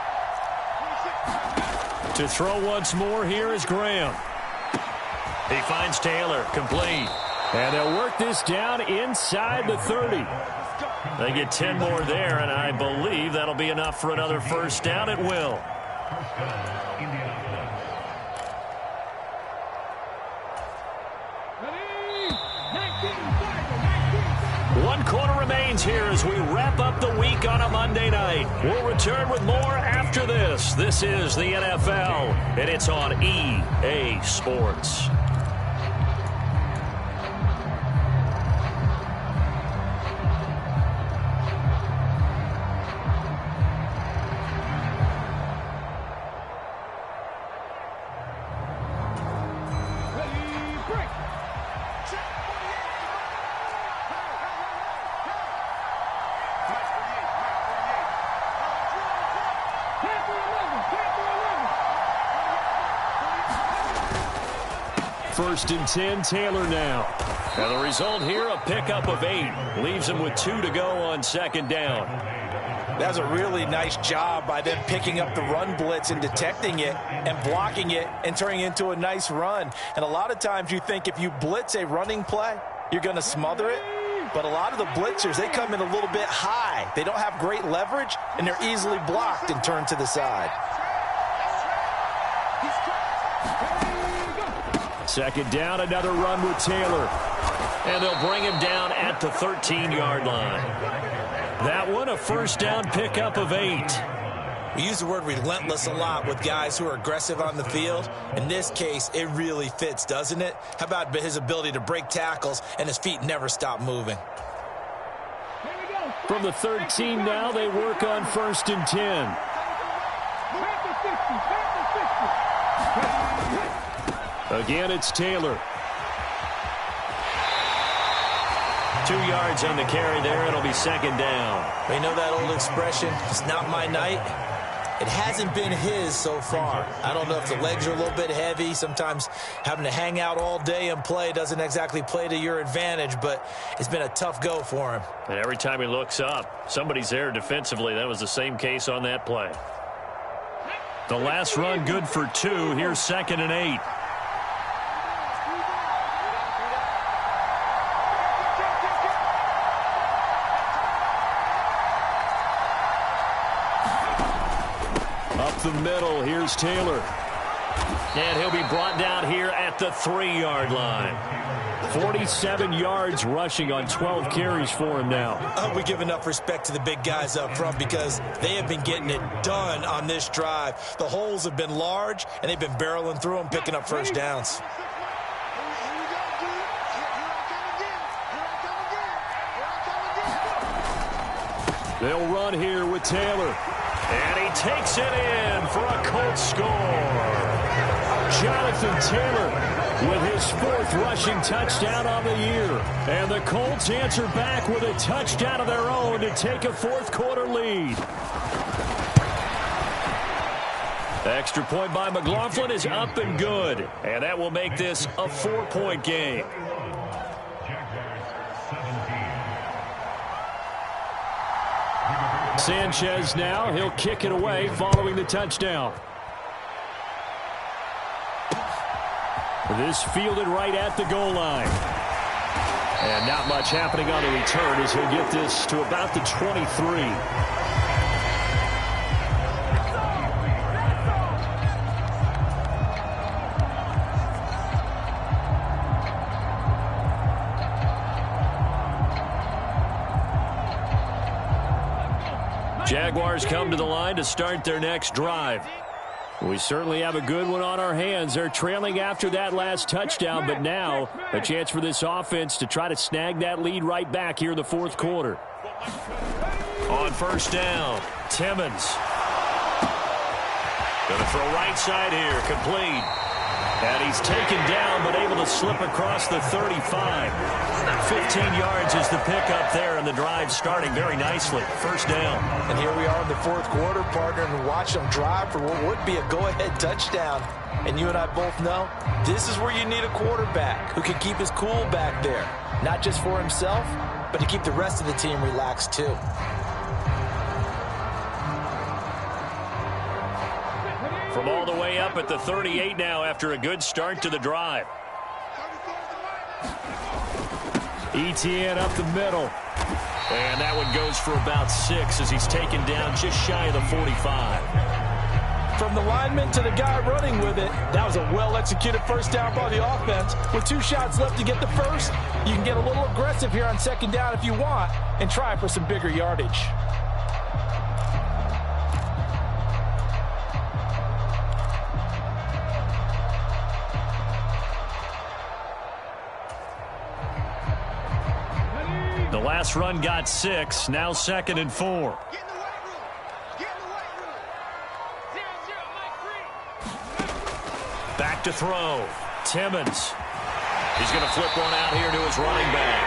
26
To throw once more, here is Graham. He finds Taylor, complete.
And they'll work this down inside the 30.
They get 10 more there, and I believe that'll be enough for another first down. It will.
First down, Indianapolis.
Ready? 19.
1 quarter remains here as we wrap up the week on a Monday night. We'll return with more after this. This is the NFL, and it's on EA Sports.
First and 10, Taylor now.
And the result here, a pickup of 8. Leaves him with 2 to go on second down.
That was a really nice job by them picking up the run blitz and detecting it and blocking it and turning it into a nice run. And a lot of times you think if you blitz a running play, you're going to smother it. But a lot of the blitzers, they come in a little bit high. They don't have great leverage, and they're easily blocked and turned to the side.
Second down, another run with Taylor.
And they'll bring him down at the 13-yard line. That one, a first down pickup of 8.
We use the word relentless a lot with guys who are aggressive on the field. In this case, it really fits, doesn't it? How about his ability to break tackles and his feet never stop moving?
From the 13 now, they work on first and 10. Again, it's Taylor.
2 yards on the carry there. It'll be second down.
You know that old expression, it's not my night? It hasn't been his so far. I don't know if the legs are a little bit heavy. Sometimes having to hang out all day and play doesn't exactly play to your advantage, but it's been a tough go for him.
And every time he looks up, somebody's there defensively. That was the same case on that play. The last run good for 2. Here's second and 8.
The middle, here's Taylle.
And he'll be brought down here at the 3-yard line.
47 yards rushing on 12 carries for him now.
I hope we give enough respect to the big guys up front because they have been getting it done on this drive. The holes have been large, and they've been barreling through them, picking up first downs.
They'll run here with Taylor.
And he takes it in for a Colts score.
Jonathan Taylor with his 4th rushing touchdown on the year. And the Colts answer back with a touchdown of their own to take a 4th quarter lead.
Extra point by McLaughlin is up and good. And that will make this a 4-point game.
Sanchez now, he'll kick it away following the touchdown. This fielded right at the goal line. And not much happening on the return as he'll get this to about the 23. Jaguars come to the line to start their next drive. We certainly have a good one on our hands. They're trailing after that last touchdown, but now a chance for this offense to try to snag that lead right back here in the fourth quarter. On first down, Timmons. Going to throw right side here, complete. And he's taken down, but able to slip across the 35. 15 yards is the pickup there, and the drive starting very nicely. First down.
And here we are in the fourth quarter, partner, and watch them drive for what would be a go-ahead touchdown. And you and I both know this is where you need a quarterback who can keep his cool back there. Not just for himself, but to keep the rest of the team relaxed too.
From all the way up at the 38 now after a good start to the drive. Etienne up the middle. And that one goes for about 6 as he's taken down just shy of the 45.
From the lineman to the guy running with it, that was a well-executed first down by the offense. With 2 shots left to get the first, you can get a little aggressive here on second down if you want and try for some bigger yardage.
The last run got 6, now 2nd and 4. Back to throw. Timmons. He's going to flip one out here to his running back.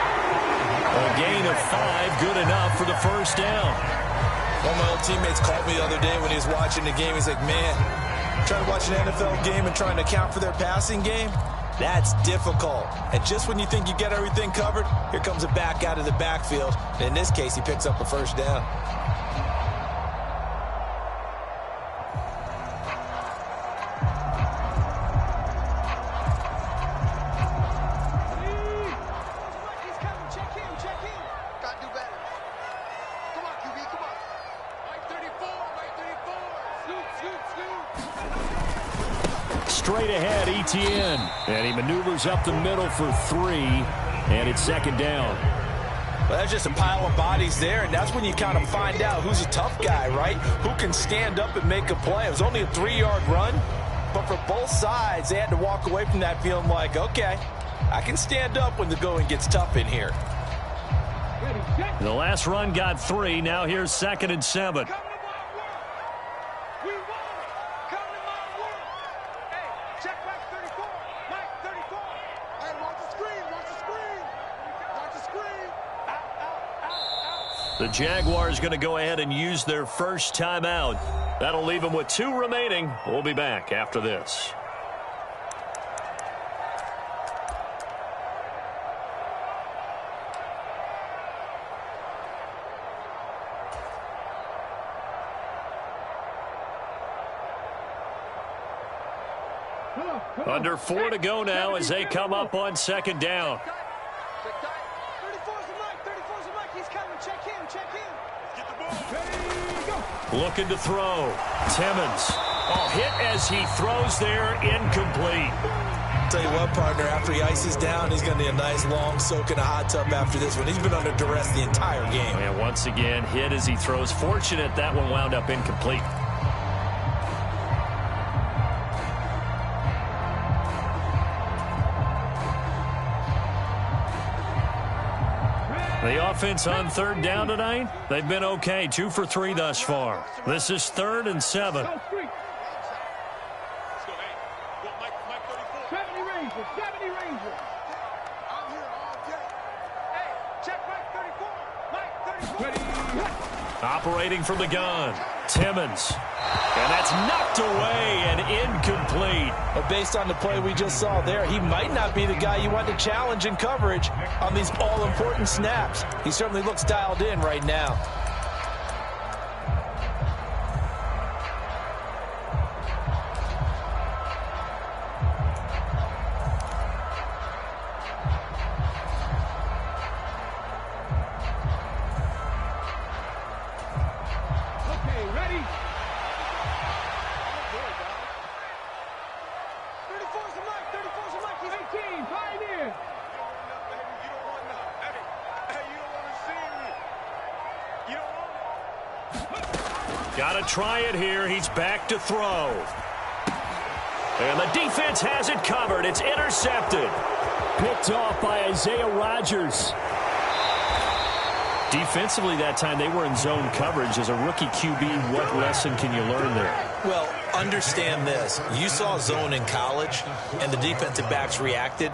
A gain of 5, good enough for the first down.
One of my old teammates called me the other day when he was watching the game. He's like, man, trying to watch an NFL game and trying to account for their passing game, that's difficult. And just when you think you get everything covered, here comes a back out of the backfield. And in this case, he picks up a first down.
Straight ahead, Etienne. And he maneuvers up the middle for 3. And it's 2nd down.
Well, that's just a pile of bodies there, and that's when you kind of find out who's a tough guy, right? Who can stand up and make a play. It was only a 3-yard run, but for both sides, they had to walk away from that feeling like, okay, I can stand up when the going gets tough in here.
The last run got 3. Now here's 2nd and 7. The Jaguars going to go ahead and use their first timeout. That'll leave them with 2 remaining. We'll be back after this. Under 4 to go now as they come up on 2nd down. Looking to throw. Timmons. Oh, hit as he throws there, incomplete.
Tell you what, partner, after he ices down, he's going to need a nice long soak in a hot tub after this one. He's been under duress the entire game.
And once again, hit as he throws. Fortunate that one wound up incomplete. The offense on 3rd down tonight, they've been okay. 2 for 3 thus far. This is 3rd and 7.
70 Rangers, 70 Rangers. I'm here all day. Hey, check Mike 34. Mike 34.
Operating from the gun, Timmons. And that's knocked away and incomplete.
But based on the play we just saw there, he might not be the guy you want to challenge in coverage on these all-important snaps. He certainly looks dialed in right now.
Okay, ready? 34's the mic, 34's the mic. He's 18, Pioneer. You don't want to see me. You don't want
Got to try it here. He's back to throw. And the defense has it covered. It's intercepted.
Picked off by Isaiah Rodgers.
Defensively that time, they were in zone coverage. As a rookie QB, what lesson can you learn there?
Well, understand this. You saw zone in college, and the defensive backs reacted,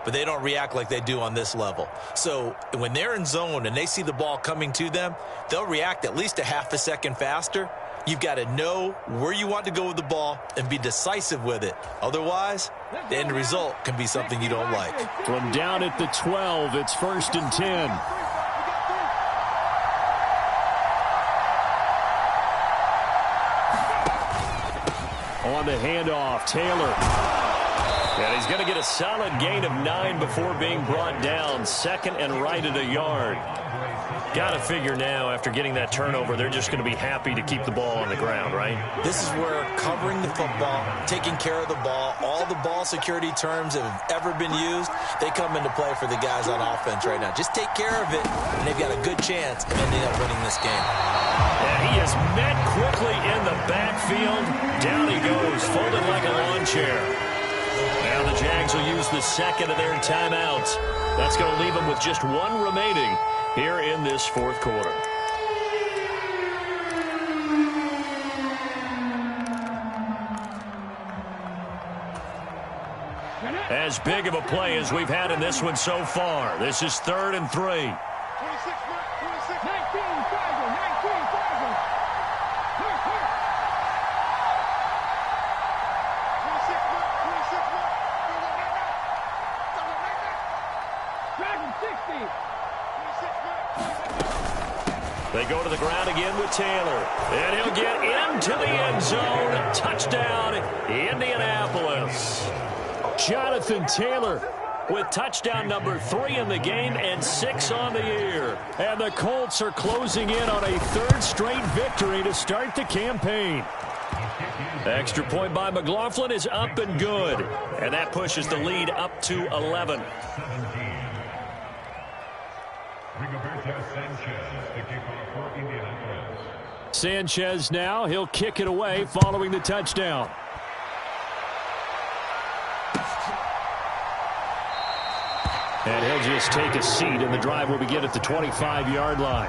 but they don't react like they do on this level. So when they're in zone and they see the ball coming to them, they'll react at least a half a second faster. You've got to know where you want to go with the ball and be decisive with it. Otherwise, the end result can be something you don't like.
From down at the 12, it's 1st and 10. On the handoff, Taylor. And he's going to get a solid gain of 9 before being brought down. 2nd and right at a yard. Got to figure now, after getting that turnover, they're just going to be happy to keep the ball on the ground, right?
This is where covering the football, taking care of the ball, all the ball security terms that have ever been used, they come into play for the guys on offense right now. Just take care of it, and they've got a good chance of ending up winning this game.
And he is met quickly in the backfield. Down he goes, folded like a lawn chair. Now the Jags will use the 2nd of their timeouts. That's going to leave them with just 1 remaining here in this 4th quarter. As big of a play as we've had in this one so far. This is 3rd and 3.
26, 19,
They go to the ground again with Taylor. And he'll get into the end zone. Touchdown, Indianapolis.
Jonathan Taylor
with touchdown number 3 in the game and 6 on the year.
And the Colts are closing in on a 3rd straight victory to start the campaign.
Extra point by McLaughlin is up and good. And that pushes the lead up to 11.
Sanchez now, he'll kick it away following the touchdown. And he'll just take a seat, and the drive will begin at the 25-yard line.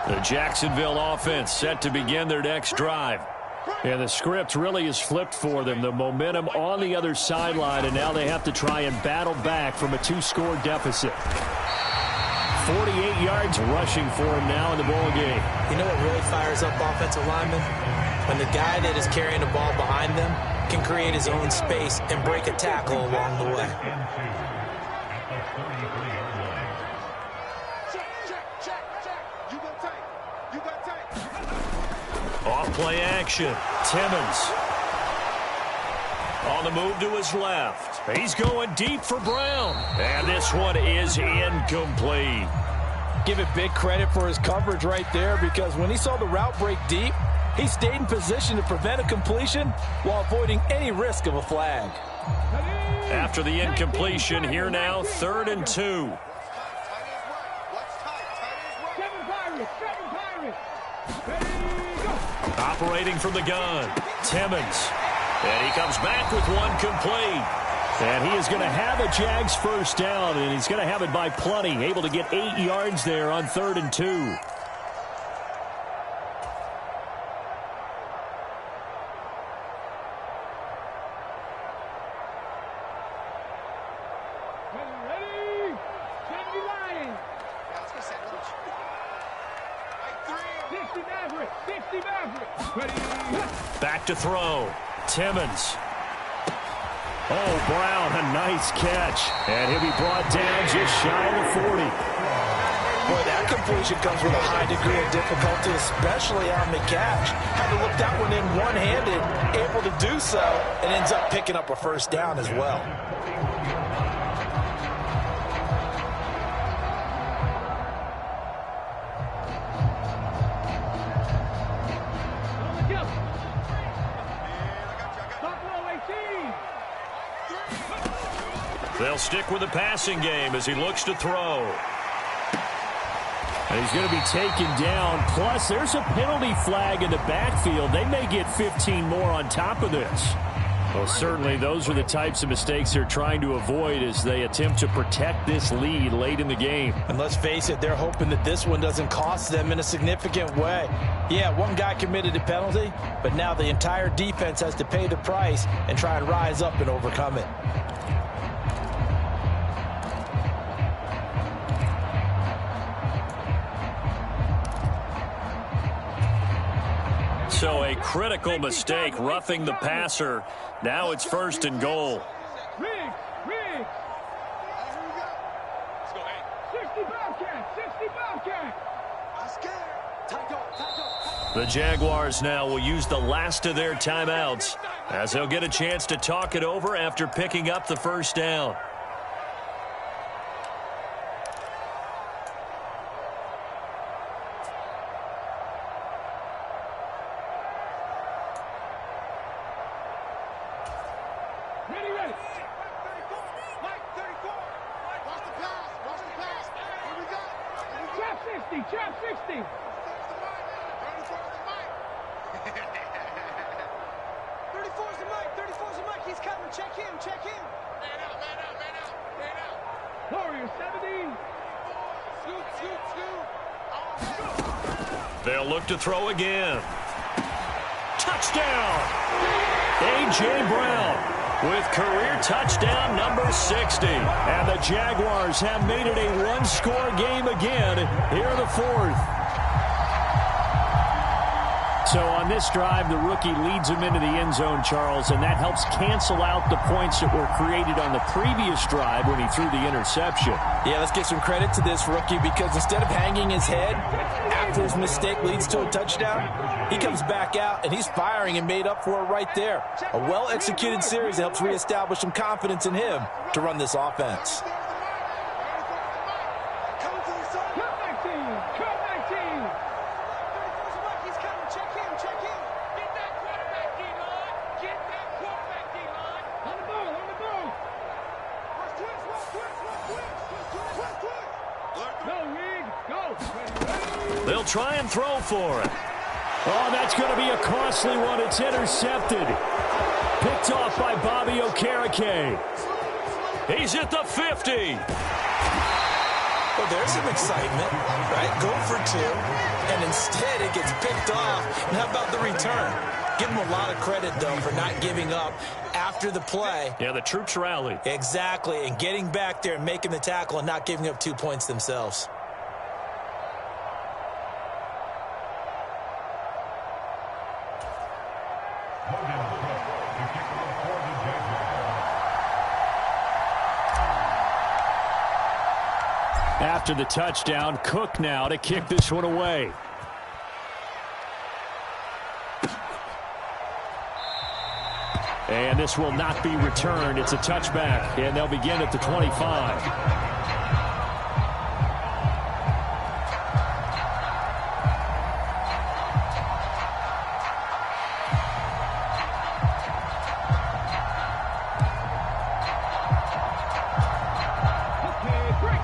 The Jacksonville offense set to begin their next drive. And the script really is flipped for them. The momentum on the other sideline, and now they have to try and battle back from a 2-score deficit. 48 yards rushing for him now in the ball game.
You know what really fires up offensive linemen? When the guy that is carrying the ball behind them can create his own space and break a tackle along the way.
Off-play action. Timmons on the move to his left. He's going deep for Brown. And this one is incomplete.
Give it big credit for his coverage right there, because when he saw the route break deep, he stayed in position to prevent a completion while avoiding any risk of a flag.
After the incompletion, here now, 3rd and 2. Operating from the gun, Timmons. And he comes back with one complete.
And he is going to have a Jags first down, and he's going to have it by plenty. Able to get 8 yards there on 3rd and 2.
Back to throw. Timmons. Oh, Brown, a nice catch.
And he'll be brought down just shy of the 40.
Boy, that completion comes with a high degree of difficulty, especially on the catch. Had to look that one in one-handed, able to do so, and ends up picking up a first down as well.
They'll stick with the passing game as he looks to throw. And he's going to be taken down. Plus, there's a penalty flag in the backfield. They may get 15 more on top of this. Well, certainly those are the types of mistakes they're trying to avoid as they attempt to protect this lead late in the game.
And let's face it, they're hoping that this one doesn't cost them in a significant way. Yeah, one guy committed a penalty, but now the entire defense has to pay the price and try and rise up and overcome it.
So a critical mistake, roughing the passer. Now it's 1st and goal.
Riggs. 60 Bobcat. I'm scared.
The Jaguars now will use the last of their timeouts as they'll get a chance to talk it over after picking up the 1st down.
Chop 60. 34's the mic. He's coming. Check him. Man out. Warrior 70. Scoot.
They'll look to throw again. Touchdown! A.J. Brown with career touchdown number 60. And the Jaguars have made it a one-score game again here in the 4th. So on this drive, the rookie leads him into the end zone, Charles, and that helps cancel out the points that were created on the previous drive when he threw the interception.
Yeah, let's give some credit to this rookie because instead of hanging his head after his mistake leads to a touchdown, he comes back out and he's firing and made up for it right there. A well-executed series that helps reestablish some confidence in him to run this offense.
They'll try and throw for it. Oh, that's going to be a costly one. It's intercepted. Picked off by Bobby Okereke. He's at the 50.
Well, there's some excitement, right? Go for 2, and instead it gets picked off. And how about the return? Give him a lot of credit, though, for not giving up after the play.
Yeah, the troops rallied.
Exactly, and getting back there and making the tackle and not giving up 2 points themselves.
After the touchdown, Cook now to kick this one away. And this will not be returned. It's a touchback, and they'll begin at the 25.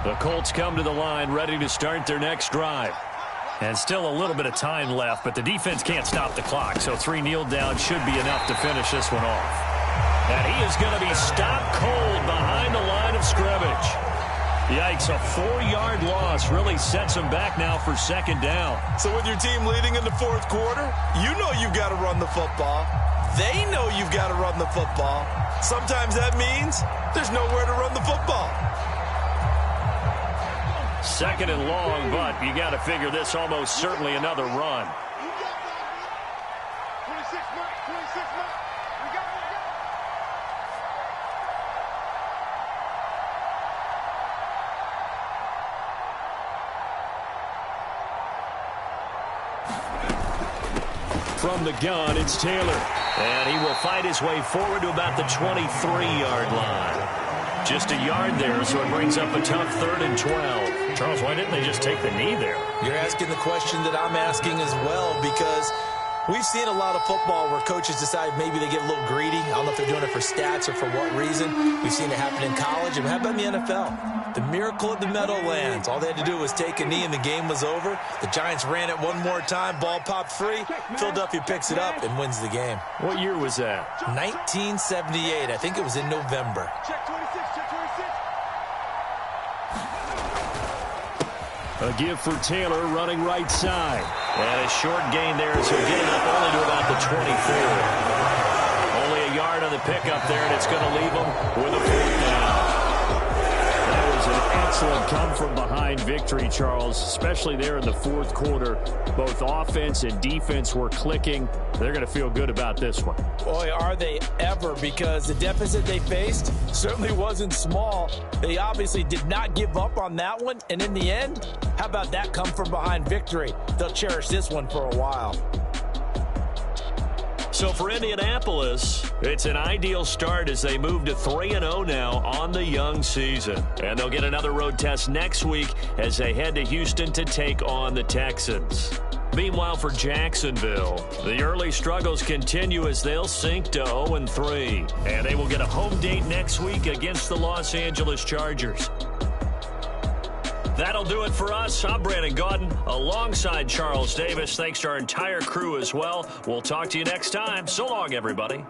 The Colts come to the line ready to start their next drive. And still a little bit of time left, but the defense can't stop the clock, so 3 kneel down should be enough to finish this one off. And he is going to be stopped cold behind the line of scrimmage. Yikes, a 4-yard loss really sets him back now for 2nd down.
So with your team leading in the 4th quarter, you know you've got to run the football. They know you've got to run the football. Sometimes that means there's nowhere to run the football.
2nd and long, but you got to figure this almost certainly another run.
26 Mike. We got it.
From the gun, it's Taylor. And he will fight his way forward to about the 23-yard line. Just a yard there, so it brings up a tough 3rd and 12. Charles, why didn't they just take the knee there?
You're asking the question that I'm asking as well, because We've seen a lot of football where coaches decide maybe they get a little greedy. I don't know if they're doing it for stats or for what reason. We've seen it happen in college. And how about in the NFL? The miracle of the Meadowlands. All they had to do was take a knee and the game was over. The Giants ran it one more time. Ball popped free. Philadelphia picks it up and wins the game.
What year was that?
1978. I think it was in November.
Check 26, check 26.
A give for Taylor running right side.
And a short gain there as he'll get it up only to about the 24. Only a yard on the pickup there, and it's going to leave him with a 4th down.
That was an excellent come-from-behind victory, Charles, especially there in the 4th quarter. Both offense and defense were clicking. They're going to feel good about this one.
Boy, are they ever, because the deficit they faced certainly wasn't small. They obviously did not give up on that one, and in the end, how about that come-from-behind victory? They'll cherish this one for a while.
So for Indianapolis, it's an ideal start as they move to 3-0 now on the young season. And they'll get another road test next week as they head to Houston to take on the Texans. Meanwhile, for Jacksonville, the early struggles continue as they'll sink to 0-3. And they will get a home date next week against the Los Angeles Chargers. That'll do it for us. I'm Brandon Gaudin alongside Charles Davis. Thanks to our entire crew as well. We'll talk to you next time. So long, everybody.